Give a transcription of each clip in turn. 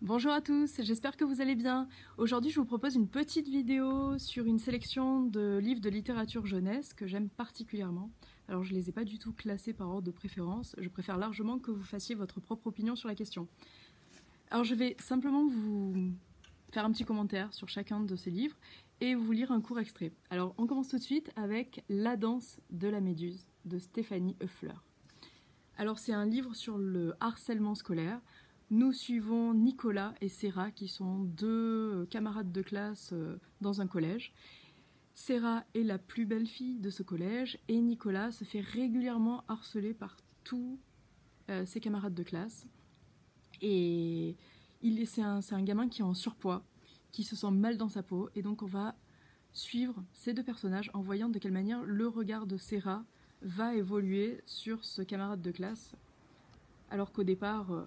Bonjour à tous, j'espère que vous allez bien. Aujourd'hui, je vous propose une petite vidéo sur une sélection de livres de littérature jeunesse que j'aime particulièrement. Alors, je ne les ai pas du tout classés par ordre de préférence, je préfère largement que vous fassiez votre propre opinion sur la question. Alors, je vais simplement vous faire un petit commentaire sur chacun de ces livres et vous lire un court extrait. Alors, on commence tout de suite avec La danse de la méduse de Stéphanie Hoeffler. Alors, c'est un livre sur le harcèlement scolaire. Nous suivons Nicolas et Sarah, qui sont deux camarades de classe dans un collège. Sarah est la plus belle fille de ce collège et Nicolas se fait régulièrement harceler tous ses camarades de classe. Et c'est un gamin qui est en surpoids, qui se sent mal dans sa peau. Et donc on va suivre ces deux personnages en voyant de quelle manière le regard de Sarah va évoluer sur ce camarade de classe. Alors qu'au départ...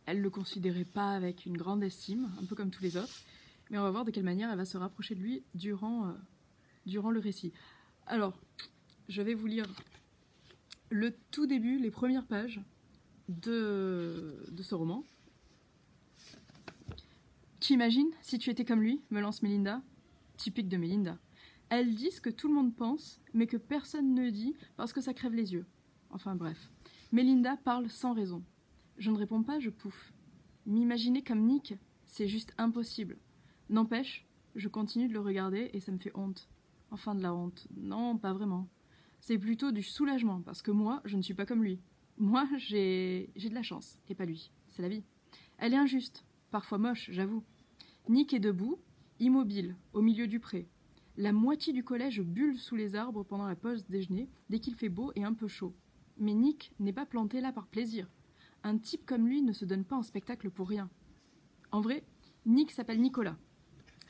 elle ne le considérait pas avec une grande estime, un peu comme tous les autres, mais on va voir de quelle manière elle va se rapprocher de lui durant le récit. Alors, je vais vous lire le tout début, les premières pages de ce roman. T'imagines si tu étais comme lui, me lance Mélinda. Typique de Mélinda. Elles disent ce que tout le monde pense, mais que personne ne dit parce que ça crève les yeux. Enfin bref. Mélinda parle sans raison. Je ne réponds pas, je pouffe. M'imaginer comme Nick, c'est juste impossible. N'empêche, je continue de le regarder et ça me fait honte. Enfin de la honte. Non, pas vraiment. C'est plutôt du soulagement, parce que moi, je ne suis pas comme lui. Moi, j'ai de la chance, et pas lui. C'est la vie. Elle est injuste, parfois moche, j'avoue. Nick est debout, immobile, au milieu du pré. La moitié du collège bulle sous les arbres pendant la pause déjeuner, dès qu'il fait beau et un peu chaud. Mais Nick n'est pas planté là par plaisir. Un type comme lui ne se donne pas en spectacle pour rien. En vrai, Nick s'appelle Nicolas.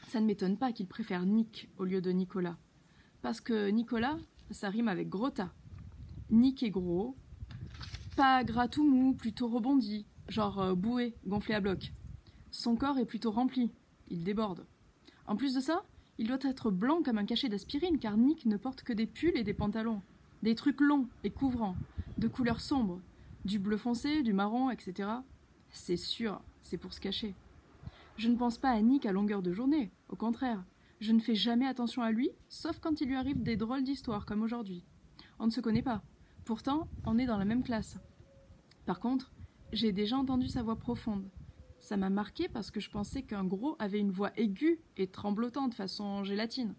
Ça ne m'étonne pas qu'il préfère Nick au lieu de Nicolas. Parce que Nicolas, ça rime avec Grotta. Nick est gros, pas gras tout mou, plutôt rebondi, genre boué, gonflé à bloc. Son corps est plutôt rempli, il déborde. En plus de ça, il doit être blanc comme un cachet d'aspirine car Nick ne porte que des pulls et des pantalons. Des trucs longs et couvrants, de couleur sombre. Du bleu foncé, du marron, etc. C'est sûr, c'est pour se cacher. Je ne pense pas à Nick à longueur de journée, au contraire. Je ne fais jamais attention à lui, sauf quand il lui arrive des drôles d'histoires, comme aujourd'hui. On ne se connaît pas. Pourtant, on est dans la même classe. Par contre, j'ai déjà entendu sa voix profonde. Ça m'a marqué parce que je pensais qu'un gros avait une voix aiguë et tremblotante façon gélatine.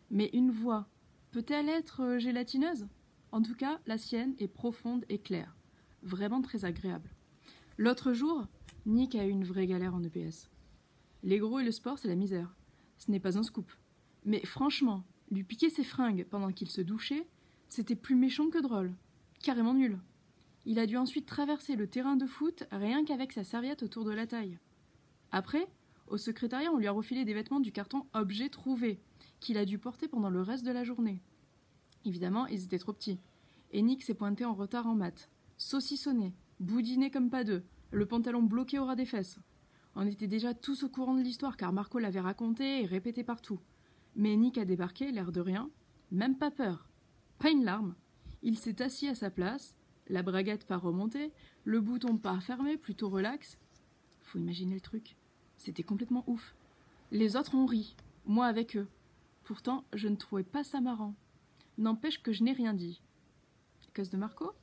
Mais une voix, peut-elle être gélatineuse ? En tout cas, la sienne est profonde et claire. Vraiment très agréable. L'autre jour, Nick a eu une vraie galère en EPS. Les gros et le sport, c'est la misère. Ce n'est pas un scoop. Mais franchement, lui piquer ses fringues pendant qu'il se douchait, c'était plus méchant que drôle. Carrément nul. Il a dû ensuite traverser le terrain de foot rien qu'avec sa serviette autour de la taille. Après, au secrétariat, on lui a refilé des vêtements du carton « Objet trouvé » qu'il a dû porter pendant le reste de la journée. Évidemment, ils étaient trop petits. Et Nick s'est pointé en retard en maths. Saucissonné, boudiné comme pas deux, le pantalon bloqué au ras des fesses. On était déjà tous au courant de l'histoire car Marco l'avait raconté et répété partout. Mais Nick a débarqué, l'air de rien, même pas peur. Pas une larme. Il s'est assis à sa place, la braguette pas remontée, le bouton pas fermé, plutôt relax. Faut imaginer le truc. C'était complètement ouf. Les autres ont ri, moi avec eux. Pourtant, je ne trouvais pas ça marrant. N'empêche que je n'ai rien dit. À cause de Marco ?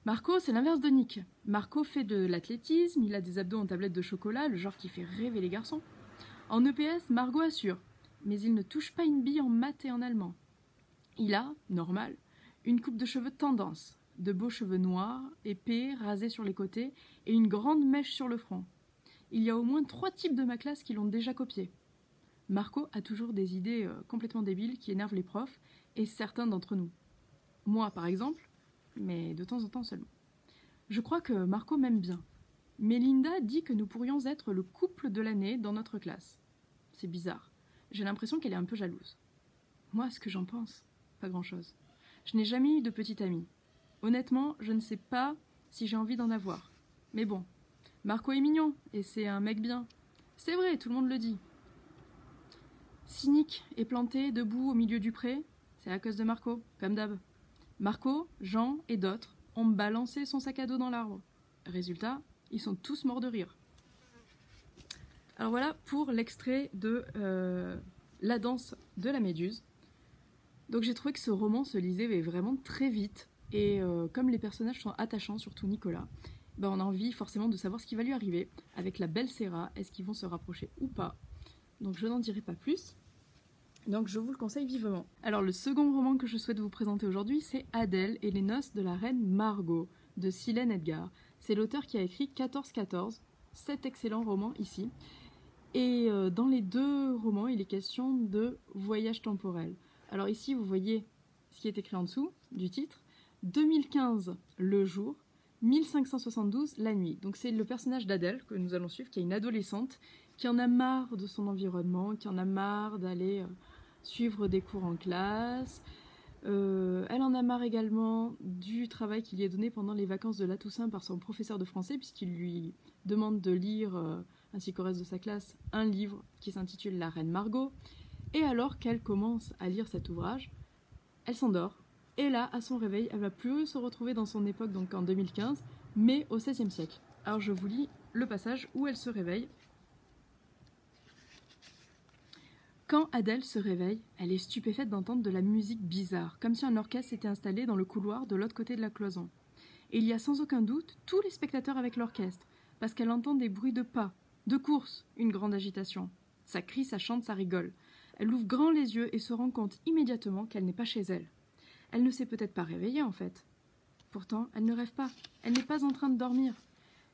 Marco, c'est l'inverse de Nick. Marco fait de l'athlétisme, il a des abdos en tablette de chocolat, le genre qui fait rêver les garçons. En EPS, Margot assure, mais il ne touche pas une bille en maths et en allemand. Il a, normal, une coupe de cheveux tendance, de beaux cheveux noirs, épais, rasés sur les côtés, et une grande mèche sur le front. Il y a au moins 3 types de ma classe qui l'ont déjà copié. Marco a toujours des idées complètement débiles qui énervent les profs et certains d'entre nous. Moi, par exemple, mais de temps en temps seulement. Je crois que Marco m'aime bien. Mélinda dit que nous pourrions être le couple de l'année dans notre classe. C'est bizarre. J'ai l'impression qu'elle est un peu jalouse. Moi, ce que j'en pense, pas grand-chose. Je n'ai jamais eu de petite amie. Honnêtement, je ne sais pas si j'ai envie d'en avoir. Mais bon, Marco est mignon, et c'est un mec bien. C'est vrai, tout le monde le dit. Si Nick est planté, debout, au milieu du pré, c'est à cause de Marco, comme d'hab. Marco, Jean et d'autres ont balancé son sac à dos dans l'arbre. Résultat, Ils sont tous morts de rire. Alors voilà pour l'extrait de La danse de la méduse. Donc j'ai trouvé que ce roman se lisait vraiment très vite. Et comme les personnages sont attachants, surtout Nicolas, ben on a envie forcément de savoir ce qui va lui arriver avec la belle Serra. Est-ce qu'ils vont se rapprocher ou pas? Donc je n'en dirai pas plus. Donc je vous le conseille vivement. Alors le second roman que je souhaite vous présenter aujourd'hui, c'est Adèle et les noces de la reine Margot de Silène Edgar. C'est l'auteur qui a écrit 1414, cet excellent roman ici. Et dans les deux romans, il est question de voyage temporel. Alors ici, vous voyez ce qui est écrit en dessous du titre. 2015, le jour, 1572, la nuit. Donc c'est le personnage d'Adèle que nous allons suivre, qui est une adolescente, qui en a marre de son environnement, qui en a marre d'aller suivre des cours en classe. Elle en a marre également du travail qui lui est donné pendant les vacances de la Toussaint par son professeur de français, puisqu'il lui demande de lire, ainsi qu'au reste de sa classe, un livre qui s'intitule La Reine Margot. Et alors qu'elle commence à lire cet ouvrage, elle s'endort. Et là, à son réveil, elle va plus se retrouver dans son époque, donc en 2015, mais au XVIe siècle. Alors je vous lis le passage où elle se réveille. Quand Adèle se réveille, elle est stupéfaite d'entendre de la musique bizarre, comme si un orchestre s'était installé dans le couloir de l'autre côté de la cloison. Et il y a sans aucun doute tous les spectateurs avec l'orchestre, parce qu'elle entend des bruits de pas, de course, une grande agitation. Ça crie, ça chante, ça rigole. Elle ouvre grand les yeux et se rend compte immédiatement qu'elle n'est pas chez elle. Elle ne s'est peut-être pas réveillée en fait. Pourtant, elle ne rêve pas, elle n'est pas en train de dormir.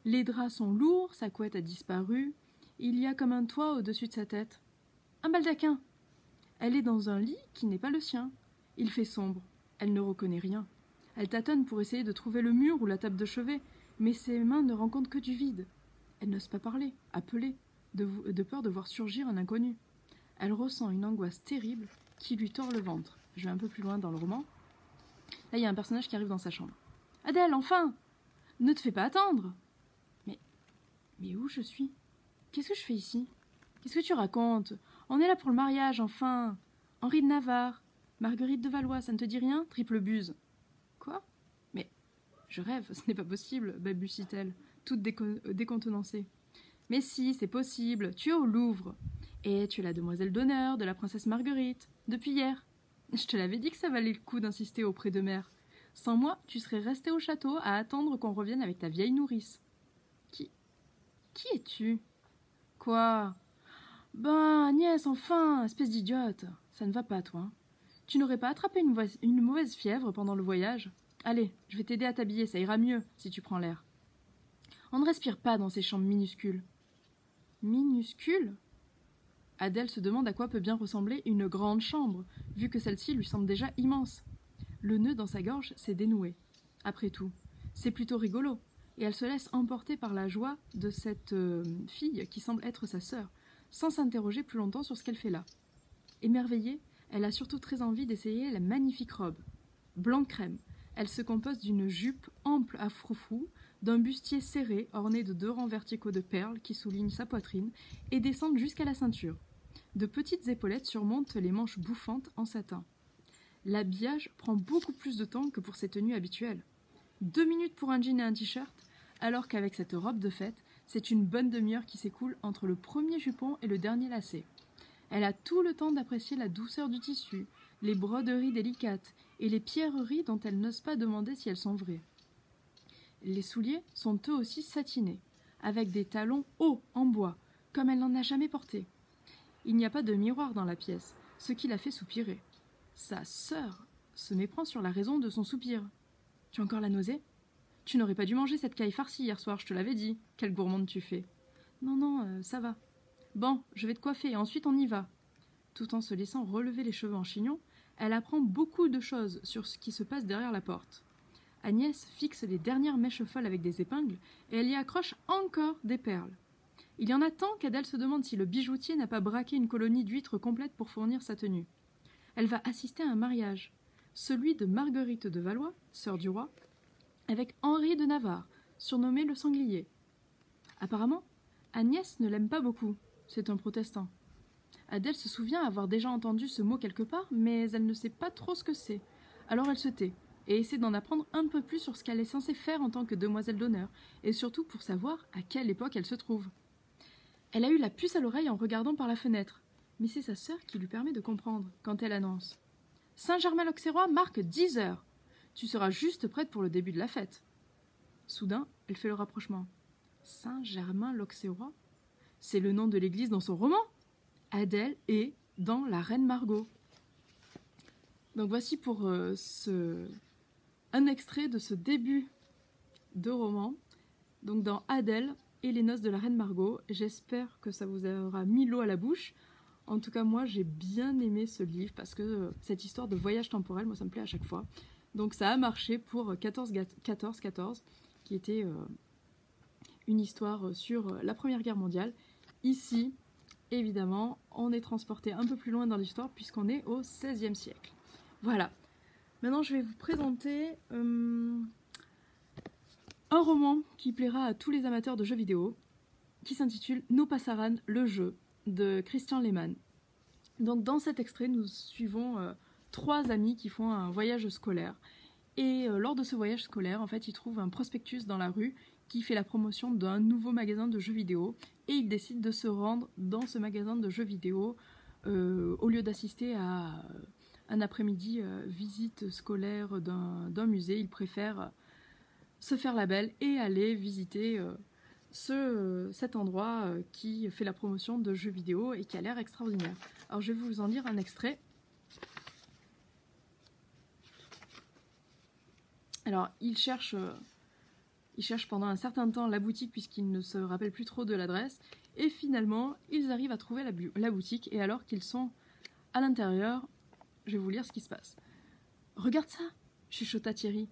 Les draps sont lourds, sa couette a disparu, il y a comme un toit au-dessus de sa tête. Un baldaquin. Elle est dans un lit qui n'est pas le sien. Il fait sombre. Elle ne reconnaît rien. Elle tâtonne pour essayer de trouver le mur ou la table de chevet, mais ses mains ne rencontrent que du vide. Elle n'ose pas parler, appeler, de peur de voir surgir un inconnu. Elle ressent une angoisse terrible qui lui tord le ventre. Je vais un peu plus loin dans le roman. Là, il y a un personnage qui arrive dans sa chambre. « Adèle, enfin! Ne te fais pas attendre !»« Mais où je suis? Qu'est-ce que je fais ici? Qu'est-ce que tu racontes? On est là pour le mariage, enfin! Henri de Navarre, Marguerite de Valois, ça ne te dit rien? Triple buse. »« Quoi? Mais je rêve, ce n'est pas possible, balbutie-t-elle, toute décontenancée. »« Mais si, c'est possible, tu es au Louvre. Et tu es la demoiselle d'honneur de la princesse Marguerite, depuis hier. Je te l'avais dit que ça valait le coup d'insister auprès de mère. Sans moi, tu serais restée au château à attendre qu'on revienne avec ta vieille nourrice. »« Qui es-tu? »« Quoi? Ben, Agnès, enfin, espèce d'idiote. Ça ne va pas, toi. Tu n'aurais pas attrapé une mauvaise fièvre pendant le voyage? Allez, je vais t'aider à t'habiller, ça ira mieux si tu prends l'air. On ne respire pas dans ces chambres minuscules. » Minuscules? Adèle se demande à quoi peut bien ressembler une grande chambre, vu que celle-ci lui semble déjà immense. Le nœud dans sa gorge s'est dénoué. Après tout, c'est plutôt rigolo, et elle se laisse emporter par la joie de cette fille qui semble être sa sœur, sans s'interroger plus longtemps sur ce qu'elle fait là. Émerveillée, elle a surtout très envie d'essayer la magnifique robe. Blanc crème, elle se compose d'une jupe ample à froufrou, d'un bustier serré orné de 2 rangs verticaux de perles qui soulignent sa poitrine et descendent jusqu'à la ceinture. De petites épaulettes surmontent les manches bouffantes en satin. L'habillage prend beaucoup plus de temps que pour ses tenues habituelles. 2 minutes pour un jean et un t-shirt, alors qu'avec cette robe de fête, c'est une bonne demi-heure qui s'écoule entre le premier jupon et le dernier lacet. Elle a tout le temps d'apprécier la douceur du tissu, les broderies délicates et les pierreries dont elle n'ose pas demander si elles sont vraies. Les souliers sont eux aussi satinés, avec des talons hauts en bois, comme elle n'en a jamais porté. Il n'y a pas de miroir dans la pièce, ce qui la fait soupirer. Sa sœur se méprend sur la raison de son soupir. « Tu as encore la nausée? Tu n'aurais pas dû manger cette caille farcie hier soir, je te l'avais dit. Quelle gourmande tu fais. »« Non, ça va. Bon, je vais te coiffer et ensuite on y va. » Tout en se laissant relever les cheveux en chignon, elle apprend beaucoup de choses sur ce qui se passe derrière la porte. Agnès fixe les dernières mèches folles avec des épingles et elle y accroche encore des perles. Il y en a tant qu'Adèle se demande si le bijoutier n'a pas braqué une colonie d'huîtres complète pour fournir sa tenue. Elle va assister à un mariage, celui de Marguerite de Valois, sœur du roi, avec Henri de Navarre, surnommé le Sanglier. Apparemment, Agnès ne l'aime pas beaucoup, c'est un protestant. Adèle se souvient avoir déjà entendu ce mot quelque part, mais elle ne sait pas trop ce que c'est, alors elle se tait. et essaie d'en apprendre un peu plus sur ce qu'elle est censée faire en tant que demoiselle d'honneur, et surtout pour savoir à quelle époque elle se trouve. Elle a eu la puce à l'oreille en regardant par la fenêtre, mais c'est sa sœur qui lui permet de comprendre quand elle annonce « Saint-Germain-l'Auxerrois marque 10 heures. Tu seras juste prête pour le début de la fête. » Soudain, elle fait le rapprochement. Saint-Germain-l'Auxerrois ? C'est le nom de l'église dans son roman. Adèle est dans La Reine Margot. Donc voici pour un extrait de ce début de roman. Donc dans Adèle et les noces de la Reine Margot. J'espère que ça vous aura mis l'eau à la bouche. En tout cas, moi, j'ai bien aimé ce livre parce que cette histoire de voyage temporel, moi, ça me plaît à chaque fois. Donc ça a marché pour 14-14, qui était une histoire sur la Première Guerre mondiale. Ici, évidemment, on est transporté un peu plus loin dans l'histoire puisqu'on est au XVIe siècle. Voilà. Maintenant, je vais vous présenter un roman qui plaira à tous les amateurs de jeux vidéo, qui s'intitule No Pasaran, le jeu, de Christian Lehmann. Donc, dans cet extrait, nous suivons 3 amis qui font un voyage scolaire. Et lors de ce voyage scolaire, en fait, ils trouvent un prospectus dans la rue qui fait la promotion d'un nouveau magasin de jeux vidéo. Et ils décident de se rendre dans ce magasin de jeux vidéo au lieu d'assister à un après-midi visite scolaire d'un musée. Ils préfèrent se faire la belle et aller visiter cet endroit qui fait la promotion de jeux vidéo et qui a l'air extraordinaire. Alors je vais vous en lire un extrait. Alors il cherche pendant un certain temps la boutique puisqu'il ne se rappelle plus trop de l'adresse. Et finalement, ils arrivent à trouver la boutique. Et alors qu'ils sont à l'intérieur, je vais vous lire ce qui se passe. « Regarde ça !» chuchota Thierry.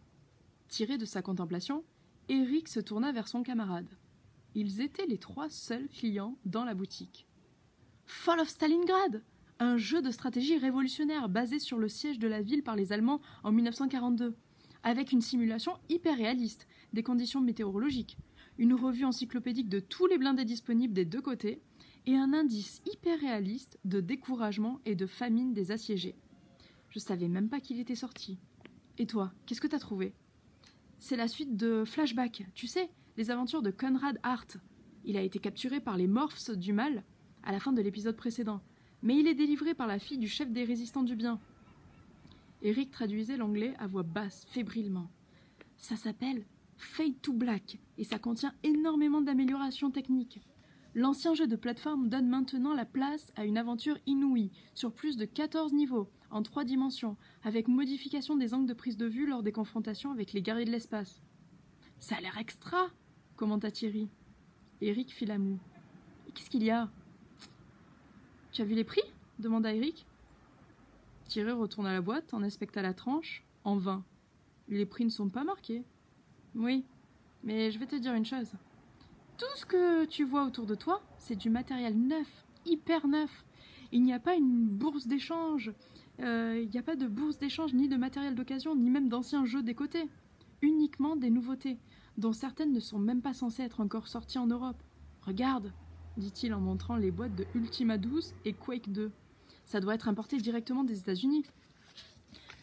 Tiré de sa contemplation, Eric se tourna vers son camarade. Ils étaient les 3 seuls clients dans la boutique. « Fall of Stalingrad ! Un jeu de stratégie révolutionnaire basé sur le siège de la ville par les Allemands en 1942, avec une simulation hyper réaliste, des conditions météorologiques, une revue encyclopédique de tous les blindés disponibles des 2 côtés, et un indice hyper réaliste de découragement et de famine des assiégés. Je savais même pas qu'il était sorti. Et toi, qu'est-ce que t'as trouvé ? C'est la suite de Flashback, tu sais, les aventures de Conrad Hart. Il a été capturé par les Morphs du mal à la fin de l'épisode précédent, mais il est délivré par la fille du chef des résistants du bien. Eric traduisait l'anglais à voix basse, fébrilement. Ça s'appelle Fade to Black et ça contient énormément d'améliorations techniques. L'ancien jeu de plateforme donne maintenant la place à une aventure inouïe, sur plus de 14 niveaux, en 3 dimensions, avec modification des angles de prise de vue lors des confrontations avec les guerriers de l'espace. « Ça a l'air extra !» commenta Thierry. Eric fit la moue. « Qu'est-ce qu'il y a ?»« Tu as vu les prix ?» demanda Eric. Thierry retourna la boîte, en inspecta la tranche, en vain. « Les prix ne sont pas marqués. »« Oui, mais je vais te dire une chose. Tout ce que tu vois autour de toi, c'est du matériel neuf, hyper neuf. Il n'y a pas une bourse d'échange. Il n'y a pas de bourse d'échange ni de matériel d'occasion, ni même d'anciens jeux décotés. Uniquement des nouveautés, dont certaines ne sont même pas censées être encore sorties en Europe. Regarde, dit-il en montrant les boîtes de Ultima 12 et Quake 2. Ça doit être importé directement des États-Unis.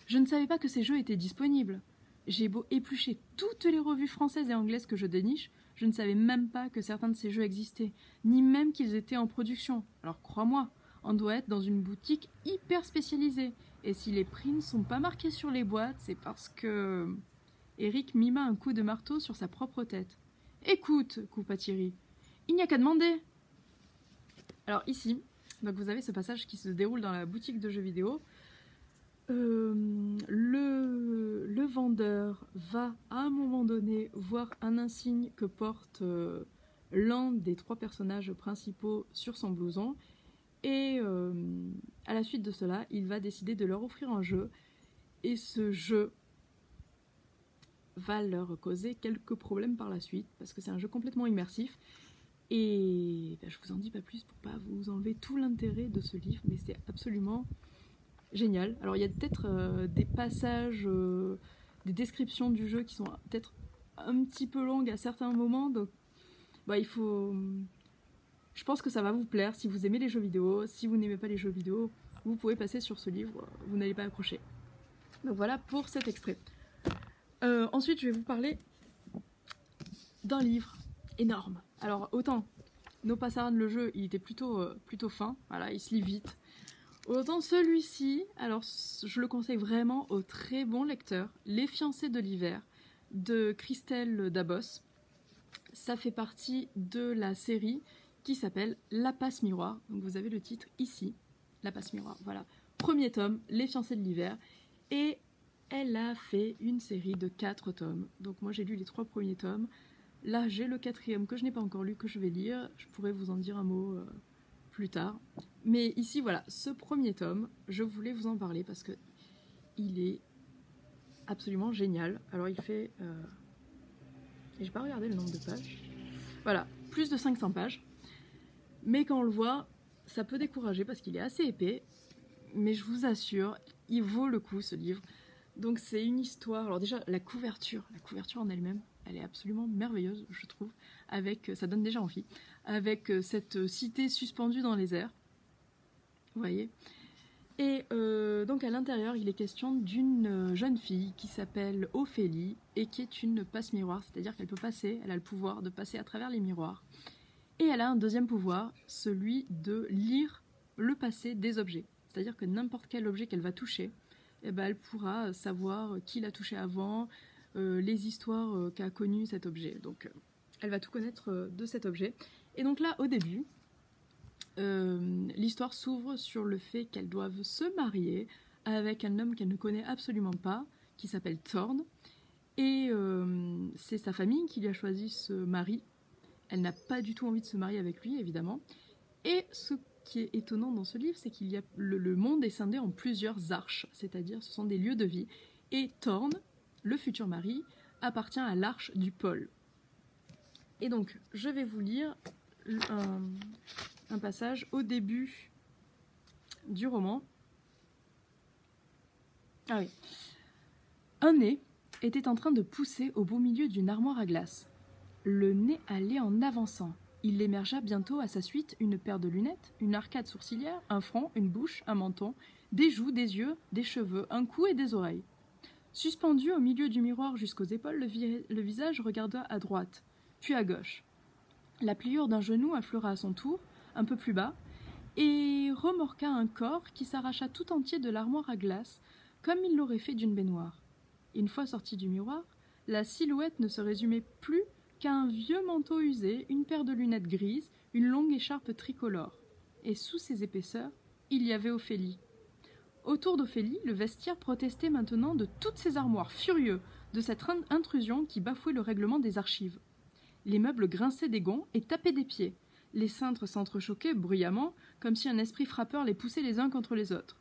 Je ne savais pas que ces jeux étaient disponibles. J'ai beau éplucher toutes les revues françaises et anglaises que je déniche, je ne savais même pas que certains de ces jeux existaient, ni même qu'ils étaient en production. Alors crois-moi, on doit être dans une boutique hyper spécialisée. Et si les prix ne sont pas marqués sur les boîtes, c'est parce que... Eric mima un coup de marteau sur sa propre tête. « Écoute, coupa Thierry, il n'y a qu'à demander. » Alors ici, donc vous avez ce passage qui se déroule dans la boutique de jeux vidéo. Le vendeur va à un moment donné voir un insigne que porte l'un des 3 personnages principaux sur son blouson et à la suite de cela, il va décider de leur offrir un jeu et ce jeu va leur causer quelques problèmes par la suite parce que c'est un jeu complètement immersif et je vous en dis pas plus pour pas vous enlever tout l'intérêt de ce livre, mais c'est absolument génial. Alors il y a peut-être des passages, des descriptions du jeu qui sont peut-être un petit peu longues à certains moments, donc il faut... Je pense que ça va vous plaire si vous aimez les jeux vidéo. Si vous n'aimez pas les jeux vidéo, vous pouvez passer sur ce livre, vous n'allez pas accrocher. Donc voilà pour cet extrait. Ensuite, je vais vous parler d'un livre énorme. Alors, autant No Pasaran, le jeu, il était plutôt fin, voilà, il se lit vite. Autant celui-ci, alors je le conseille vraiment aux très bons lecteurs, Les Fiancés de l'hiver, de Christelle Dabos. Ça fait partie de la série qui s'appelle La Passe Miroir. Donc vous avez le titre ici, La Passe Miroir, voilà. Premier tome, Les Fiancés de l'hiver. Et elle a fait une série de 4 tomes. Donc moi j'ai lu les 3 premiers tomes. Là j'ai le 4e que je n'ai pas encore lu, que je vais lire. Je pourrais vous en dire un mot plus tard. Mais ici voilà, ce premier tome, je voulais vous en parler parce que il est absolument génial. Alors il fait... Et j'ai pas regardé le nombre de pages. Voilà, plus de 500 pages. Mais quand on le voit, ça peut décourager parce qu'il est assez épais. Mais je vous assure, il vaut le coup ce livre. Donc c'est une histoire... Alors déjà, la couverture en elle-même, elle est absolument merveilleuse, je trouve. Avec, ça donne déjà envie. Avec cette cité suspendue dans les airs. Vous voyez ? Et donc à l'intérieur, il est question d'une jeune fille qui s'appelle Ophélie et qui est une passe-miroir, c'est-à-dire qu'elle peut passer, elle a le pouvoir de passer à travers les miroirs. Et elle a un deuxième pouvoir, celui de lire le passé des objets. C'est-à-dire que n'importe quel objet qu'elle va toucher, eh ben, elle pourra savoir qui l'a touché avant, les histoires qu'a connues cet objet. Donc elle va tout connaître de cet objet. Et donc là, au début... l'histoire s'ouvre sur le fait qu'elles doivent se marier avec un homme qu'elle ne connaît absolument pas, qui s'appelle Thorn, et c'est sa famille qui lui a choisi ce mari. Elle n'a pas du tout envie de se marier avec lui, évidemment. Et ce qui est étonnant dans ce livre, c'est qu'il y a le monde est scindé en plusieurs arches, c'est-à-dire ce sont des lieux de vie. Et Thorn, le futur mari, appartient à l'arche du pôle. Et donc, je vais vous lire un passage au début du roman. Ah oui. Un nez était en train de pousser au beau milieu d'une armoire à glace. Le nez allait en avançant. Il émergea bientôt à sa suite une paire de lunettes, une arcade sourcilière, un front, une bouche, un menton, des joues, des yeux, des cheveux, un cou et des oreilles. Suspendu au milieu du miroir jusqu'aux épaules, le visage regarda à droite, puis à gauche. La pliure d'un genou affleura à son tour, un peu plus bas, et remorqua un corps qui s'arracha tout entier de l'armoire à glace, comme il l'aurait fait d'une baignoire. Une fois sorti du miroir, la silhouette ne se résumait plus qu'à un vieux manteau usé, une paire de lunettes grises, une longue écharpe tricolore. Et sous ces épaisseurs, il y avait Ophélie. Autour d'Ophélie, le vestiaire protestait maintenant de toutes ses armoires, furieux de cette intrusion qui bafouait le règlement des archives. Les meubles grinçaient des gonds et tapaient des pieds. Les cintres s'entrechoquaient bruyamment, comme si un esprit frappeur les poussait les uns contre les autres.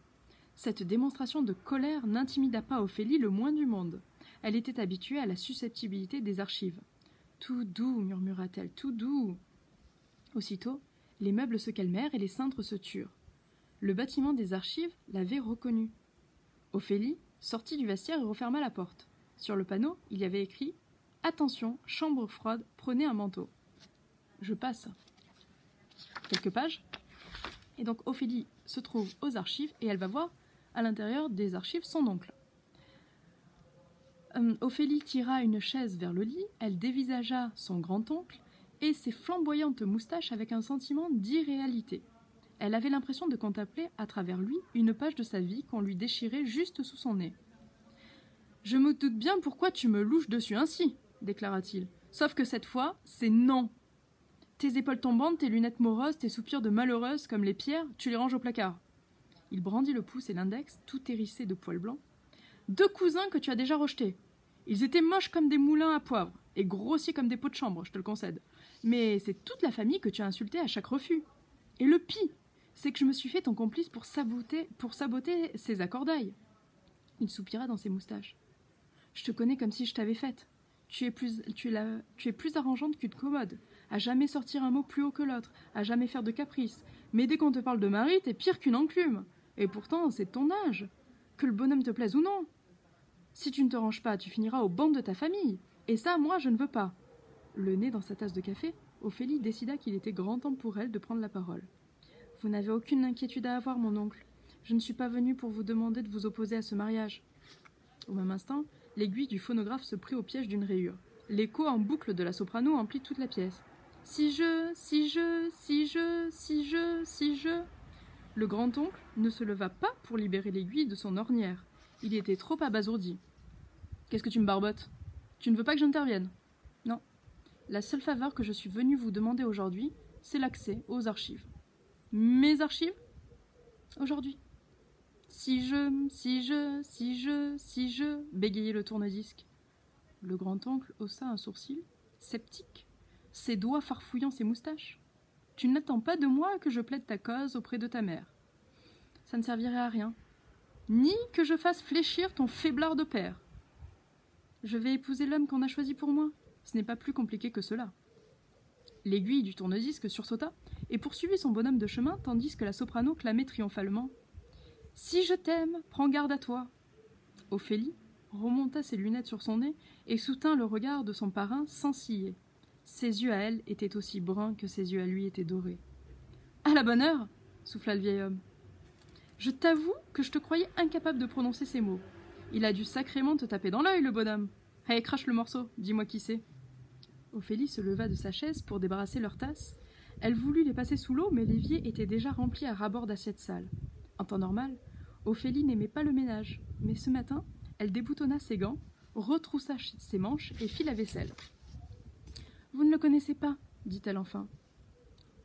Cette démonstration de colère n'intimida pas Ophélie le moins du monde. Elle était habituée à la susceptibilité des archives. « Tout doux, murmura-t-elle, tout doux. » Aussitôt, les meubles se calmèrent et les cintres se turent. Le bâtiment des archives l'avait reconnue. Ophélie sortit du vestiaire et referma la porte. Sur le panneau, il y avait écrit « Attention, chambre froide, prenez un manteau. » Je passe quelques pages. Et donc Ophélie se trouve aux archives et elle va voir à l'intérieur des archives son oncle. Ophélie tira une chaise vers le lit, elle dévisagea son grand-oncle et ses flamboyantes moustaches avec un sentiment d'irréalité. Elle avait l'impression de contempler à travers lui une page de sa vie qu'on lui déchirait juste sous son nez. « Je me doute bien pourquoi tu me louches dessus ainsi, déclara-t-il. Sauf que cette fois, c'est non. Tes épaules tombantes, tes lunettes moroses, tes soupirs de malheureuse comme les pierres, tu les ranges au placard. » Il brandit le pouce et l'index, tout hérissé de poils blancs. « 2 cousins que tu as déjà rejetés. Ils étaient moches comme des moulins à poivre, et grossiers comme des pots de chambre, je te le concède. Mais c'est toute la famille que tu as insultée à chaque refus. Et le pis, c'est que je me suis fait ton complice pour saboter ces accordailles. » Il soupira dans ses moustaches. « Je te connais comme si je t'avais faite. Tu es plus arrangeante qu'une commode, à jamais sortir un mot plus haut que l'autre, à jamais faire de caprices. Mais dès qu'on te parle de mari, t'es pire qu'une enclume. Et pourtant, c'est ton âge. Que le bonhomme te plaise ou non. Si tu ne te ranges pas, tu finiras au banc de ta famille. Et ça, moi, je ne veux pas. » Le nez dans sa tasse de café, Ophélie décida qu'il était grand temps pour elle de prendre la parole. « Vous n'avez aucune inquiétude à avoir, mon oncle. Je ne suis pas venue pour vous demander de vous opposer à ce mariage. » Au même instant, L'aiguille du phonographe se prit au piège d'une rayure. L'écho en boucle de la soprano emplit toute la pièce. Si je, si je, si je, si je, si je. Le grand-oncle ne se leva pas pour libérer l'aiguille de son ornière. Il était trop abasourdi. Qu'est-ce que tu me barbotes? Tu ne veux pas que j'intervienne? Non. La seule faveur que je suis venue vous demander aujourd'hui, c'est l'accès aux archives. Mes archives? Aujourd'hui. Si je, bégayait le tourne-disque. Le grand-oncle haussa un sourcil, sceptique, ses doigts farfouillant ses moustaches. Tu n'attends pas de moi que je plaide ta cause auprès de ta mère. Ça ne servirait à rien. Ni que je fasse fléchir ton faiblard de père. Je vais épouser l'homme qu'on a choisi pour moi. Ce n'est pas plus compliqué que cela. L'aiguille du tourne-disque sursauta et poursuivit son bonhomme de chemin tandis que la soprano clamait triomphalement. « Si je t'aime, prends garde à toi !» Ophélie remonta ses lunettes sur son nez et soutint le regard de son parrain sans ciller. Ses yeux à elle étaient aussi bruns que ses yeux à lui étaient dorés. « À la bonne heure !» souffla le vieil homme. « Je t'avoue que je te croyais incapable de prononcer ces mots. Il a dû sacrément te taper dans l'œil, le bonhomme. Allez, crache le morceau, dis-moi qui c'est. » Ophélie se leva de sa chaise pour débarrasser leurs tasses. Elle voulut les passer sous l'eau, mais l'évier était déjà rempli à ras-bord d'assiettes sales. En temps normal, Ophélie n'aimait pas le ménage, mais ce matin, elle déboutonna ses gants, retroussa ses manches et fit la vaisselle. « Vous ne le connaissez pas, dit-elle enfin. »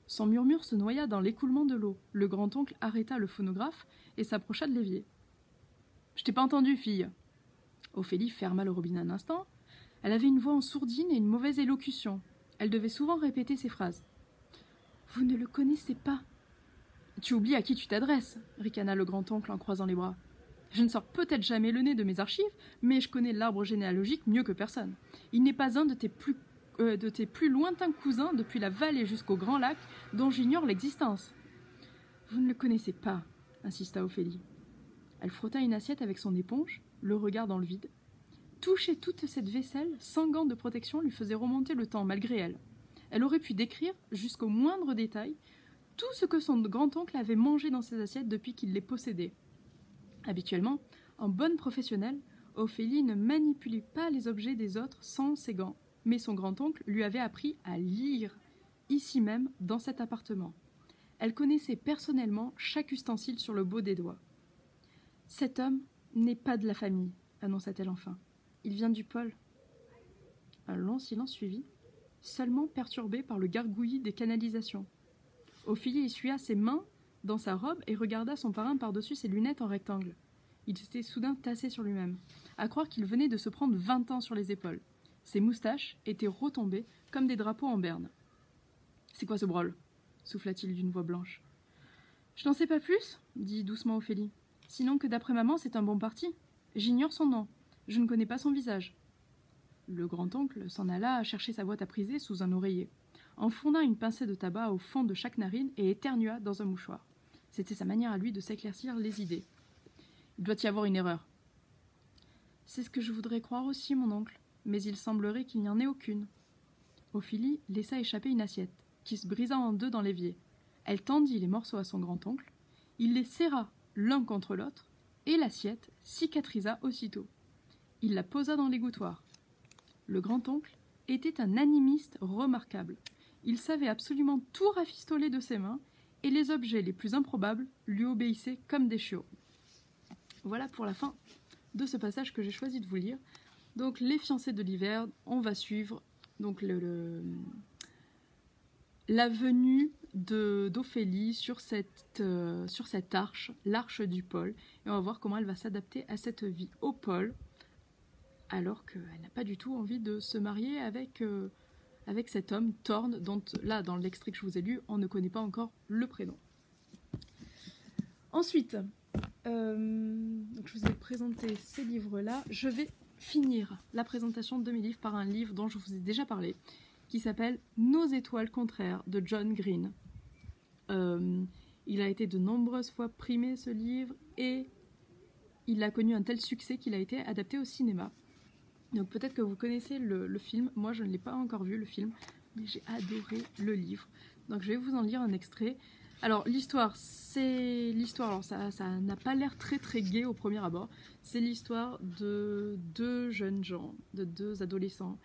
Son murmure se noya dans l'écoulement de l'eau. Le grand-oncle arrêta le phonographe et s'approcha de l'évier. « Je t'ai pas entendu, fille. » Ophélie ferma le robinet un instant. Elle avait une voix en sourdine et une mauvaise élocution. Elle devait souvent répéter ces phrases. « Vous ne le connaissez pas. »« Tu oublies à qui tu t'adresses, » ricana le grand-oncle en croisant les bras. « Je ne sors peut-être jamais le nez de mes archives, mais je connais l'arbre généalogique mieux que personne. Il n'est pas un de tes plus lointains cousins depuis la vallée jusqu'au grand lac dont j'ignore l'existence. »« Vous ne le connaissez pas, » insista Ophélie. Elle frotta une assiette avec son éponge, le regard dans le vide. Toucher toute cette vaisselle, sans gants de protection, lui faisait remonter le temps malgré elle. Elle aurait pu décrire, jusqu'au moindre détail, tout ce que son grand-oncle avait mangé dans ses assiettes depuis qu'il les possédait. Habituellement, en bonne professionnelle, Ophélie ne manipulait pas les objets des autres sans ses gants, mais son grand-oncle lui avait appris à lire, ici même, dans cet appartement. Elle connaissait personnellement chaque ustensile sur le bout des doigts. « Cet homme n'est pas de la famille, » annonça-t-elle enfin. « Il vient du pôle. » Un long silence suivit, seulement perturbé par le gargouillis des canalisations. Ophélie essuya ses mains dans sa robe et regarda son parrain par-dessus ses lunettes en rectangle. Il s'était soudain tassé sur lui-même, à croire qu'il venait de se prendre 20 ans sur les épaules. Ses moustaches étaient retombées comme des drapeaux en berne. « C'est quoi ce brôle ?» souffla-t-il d'une voix blanche. « Je n'en sais pas plus, » dit doucement Ophélie. « Sinon que d'après maman, c'est un bon parti. J'ignore son nom. Je ne connais pas son visage. » Le grand-oncle s'en alla chercher sa boîte à priser sous un oreiller, enfonda une pincée de tabac au fond de chaque narine et éternua dans un mouchoir. C'était sa manière à lui de s'éclaircir les idées. « Il doit y avoir une erreur. »« C'est ce que je voudrais croire aussi, mon oncle, mais il semblerait qu'il n'y en ait aucune. » Ophélie laissa échapper une assiette, qui se brisa en deux dans l'évier. Elle tendit les morceaux à son grand-oncle. Il les serra l'un contre l'autre, et l'assiette cicatrisa aussitôt. Il la posa dans l'égouttoir. Le grand-oncle était un animiste remarquable. Il savait absolument tout rafistoler de ses mains, et les objets les plus improbables lui obéissaient comme des chiots. Voilà pour la fin de ce passage que j'ai choisi de vous lire. Donc, les fiancés de l'hiver, on va suivre donc la venue d'Ophélie sur cette arche, l'arche du pôle, et on va voir comment elle va s'adapter à cette vie au pôle, alors qu'elle n'a pas du tout envie de se marier avec cet homme, Thorn, dont là, dans l'extrait que je vous ai lu, on ne connaît pas encore le prénom. Ensuite, donc je vous ai présenté ces livres-là. Je vais finir la présentation de mes livres par un livre dont je vous ai déjà parlé, qui s'appelle « Nos étoiles contraires » de John Green. Il a été de nombreuses fois primé, ce livre, et il a connu un tel succès qu'il a été adapté au cinéma. Donc peut-être que vous connaissez le film. Moi, je ne l'ai pas encore vu, le film, mais j'ai adoré le livre. Donc je vais vous en lire un extrait. Alors l'histoire, c'est l'histoire. Alors ça n'a pas l'air très très gai au premier abord. C'est l'histoire de deux jeunes gens, de deux adolescents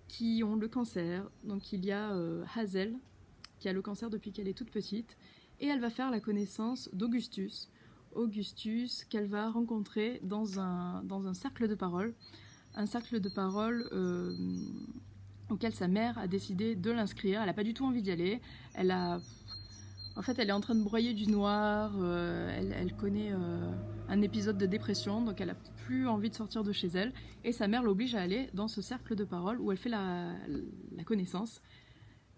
qui ont le cancer. Donc il y a Hazel qui a le cancer depuis qu'elle est toute petite et elle va faire la connaissance d'Augustus. Augustus qu'elle va rencontrer dans un cercle de parole. Un cercle de parole auquel sa mère a décidé de l'inscrire. Elle n'a pas du tout envie d'y aller. En fait, elle est en train de broyer du noir, elle connaît un épisode de dépression, donc elle n'a plus envie de sortir de chez elle. Et sa mère l'oblige à aller dans ce cercle de parole où elle fait la connaissance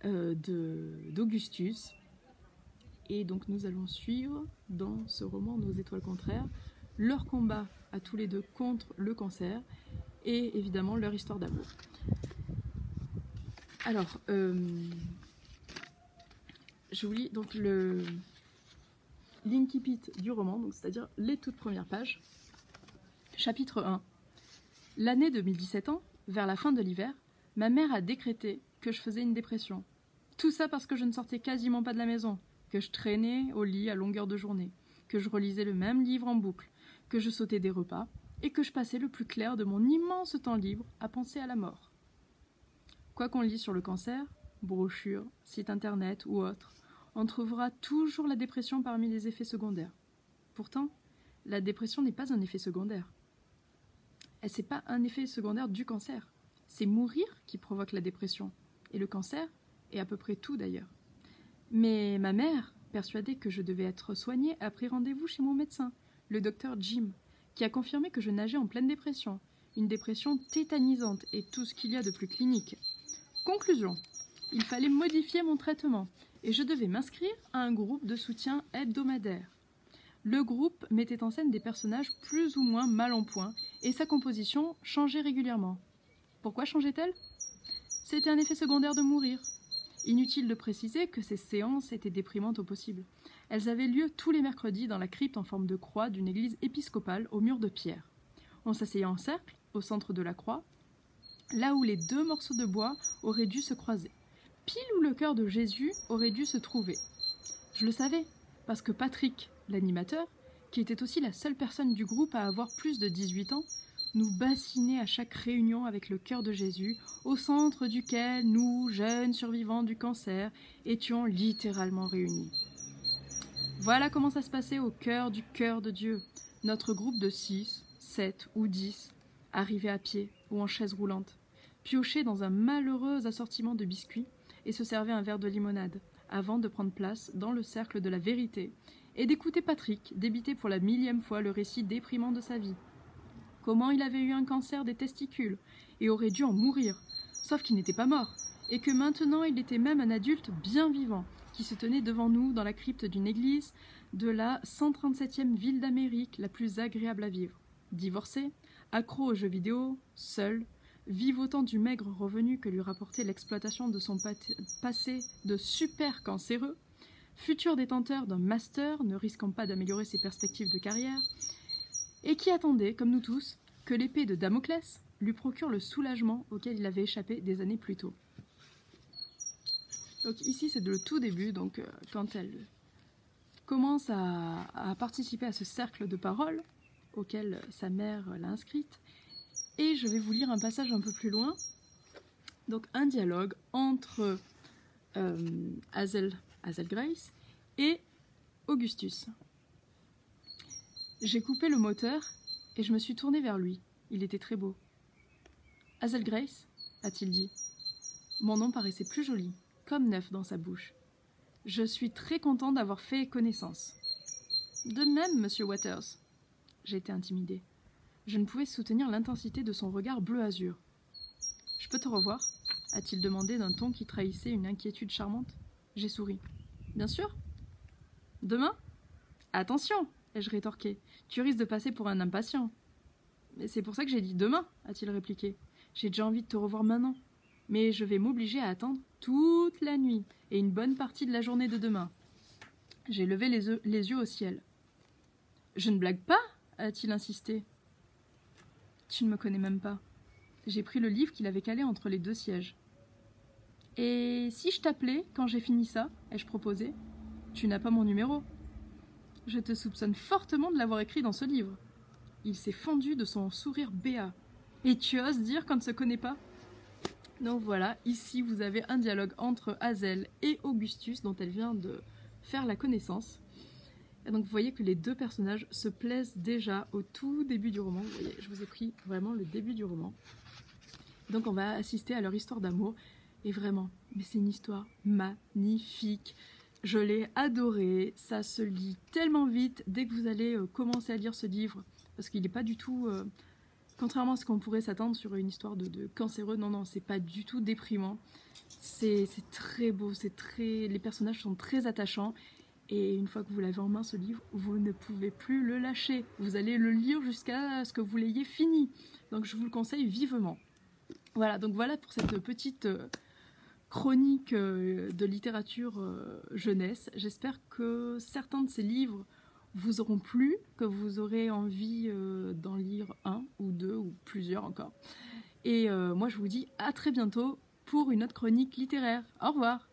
d'Augustus. Et donc nous allons suivre dans ce roman Nos étoiles contraires leur combat à tous les deux contre le cancer et évidemment leur histoire d'amour. Alors, je vous lis donc l'incipit du roman, c'est-à-dire les toutes premières pages. Chapitre 1. L'année de mes 17 ans, vers la fin de l'hiver, ma mère a décrété que je faisais une dépression. Tout ça parce que je ne sortais quasiment pas de la maison, que je traînais au lit à longueur de journée, que je relisais le même livre en boucle, que je sautais des repas, et que je passais le plus clair de mon immense temps libre à penser à la mort. Quoi qu'on lit sur le cancer, brochures, sites internet ou autres, on trouvera toujours la dépression parmi les effets secondaires. Pourtant, la dépression n'est pas un effet secondaire. C'est pas un effet secondaire du cancer. C'est mourir qui provoque la dépression. Et le cancer est à peu près tout d'ailleurs. Mais ma mère, persuadée que je devais être soignée, a pris rendez-vous chez mon médecin, le docteur Jim, qui a confirmé que je nageais en pleine dépression. Une dépression tétanisante et tout ce qu'il y a de plus clinique. Conclusion. Il fallait modifier mon traitement et je devais m'inscrire à un groupe de soutien hebdomadaire. Le groupe mettait en scène des personnages plus ou moins mal en point et sa composition changeait régulièrement. Pourquoi changeait-elle ? C'était un effet secondaire de mourir. Inutile de préciser que ces séances étaient déprimantes au possible. Elles avaient lieu tous les mercredis dans la crypte en forme de croix d'une église épiscopale au mur de pierre. On s'asseyait en cercle, au centre de la croix, là où les deux morceaux de bois auraient dû se croiser. Pile où le cœur de Jésus aurait dû se trouver. Je le savais, parce que Patrick, l'animateur, qui était aussi la seule personne du groupe à avoir plus de 18 ans, nous bassinait à chaque réunion avec le cœur de Jésus, au centre duquel nous, jeunes survivants du cancer, étions littéralement réunis. Voilà comment ça se passait au cœur de Dieu. Notre groupe de 6, 7 ou 10 arrivait à pied ou en chaise roulante, piochait dans un malheureux assortiment de biscuits et se servait un verre de limonade, avant de prendre place dans le cercle de la vérité et d'écouter Patrick débiter pour la 1000e fois le récit déprimant de sa vie. Comment il avait eu un cancer des testicules et aurait dû en mourir, sauf qu'il n'était pas mort, et que maintenant il était même un adulte bien vivant, qui se tenait devant nous dans la crypte d'une église de la 137e ville d'Amérique, la plus agréable à vivre. Divorcé, accro aux jeux vidéo, seul, vivotant du maigre revenu que lui rapportait l'exploitation de son passé de super cancéreux, futur détenteur d'un master ne risquant pas d'améliorer ses perspectives de carrière, et qui attendait, comme nous tous, que l'épée de Damoclès lui procure le soulagement auquel il avait échappé des années plus tôt. Donc ici c'est le tout début, donc quand elle commence à participer à ce cercle de parole auquel sa mère l'a inscrite, et je vais vous lire un passage un peu plus loin, donc un dialogue entre Hazel Grace et Augustus. J'ai coupé le moteur et je me suis tournée vers lui. Il était très beau. « Hazel Grace » a-t-il dit. Mon nom paraissait plus joli, comme neuf dans sa bouche. Je suis très content d'avoir fait connaissance. De même, monsieur Waters. J'étais intimidée. Je ne pouvais soutenir l'intensité de son regard bleu-azur. « Je peux te revoir » a-t-il demandé d'un ton qui trahissait une inquiétude charmante. J'ai souri. « Bien sûr. »« Demain ?»« Attention !» ai-je rétorqué. « Tu risques de passer pour un impatient. »« Mais c'est pour ça que j'ai dit demain, » a-t-il répliqué. « J'ai déjà envie de te revoir maintenant. Mais je vais m'obliger à attendre toute la nuit et une bonne partie de la journée de demain. » J'ai levé les yeux au ciel. « Je ne blague pas ?» a-t-il insisté. « Tu ne me connais même pas. » J'ai pris le livre qu'il avait calé entre les deux sièges. « Et si je t'appelais quand j'ai fini ça ?» ai-je proposé. Tu n'as pas mon numéro. Je te soupçonne fortement de l'avoir écrit dans ce livre. Il s'est fendu de son sourire béat. Et tu oses dire qu'on ne se connaît pas? Donc voilà, ici vous avez un dialogue entre Hazel et Augustus dont elle vient de faire la connaissance. Et donc vous voyez que les deux personnages se plaisent déjà au tout début du roman. Vous voyez, je vous ai pris vraiment le début du roman. Donc on va assister à leur histoire d'amour. Et vraiment, mais c'est une histoire magnifique. Je l'ai adorée. Ça se lit tellement vite dès que vous allez commencer à lire ce livre. Parce qu'il n'est pas du tout... contrairement à ce qu'on pourrait s'attendre sur une histoire de cancéreux, non, c'est pas du tout déprimant. C'est très beau, les personnages sont très attachants. Et une fois que vous l'avez en main, ce livre, vous ne pouvez plus le lâcher. Vous allez le lire jusqu'à ce que vous l'ayez fini. Donc je vous le conseille vivement. Voilà, donc voilà pour cette petite chronique de littérature jeunesse. J'espère que certains de ces livres vous auront plu, que vous aurez envie d'en lire un ou deux ou plusieurs encore. Et moi je vous dis à très bientôt pour une autre chronique littéraire. Au revoir!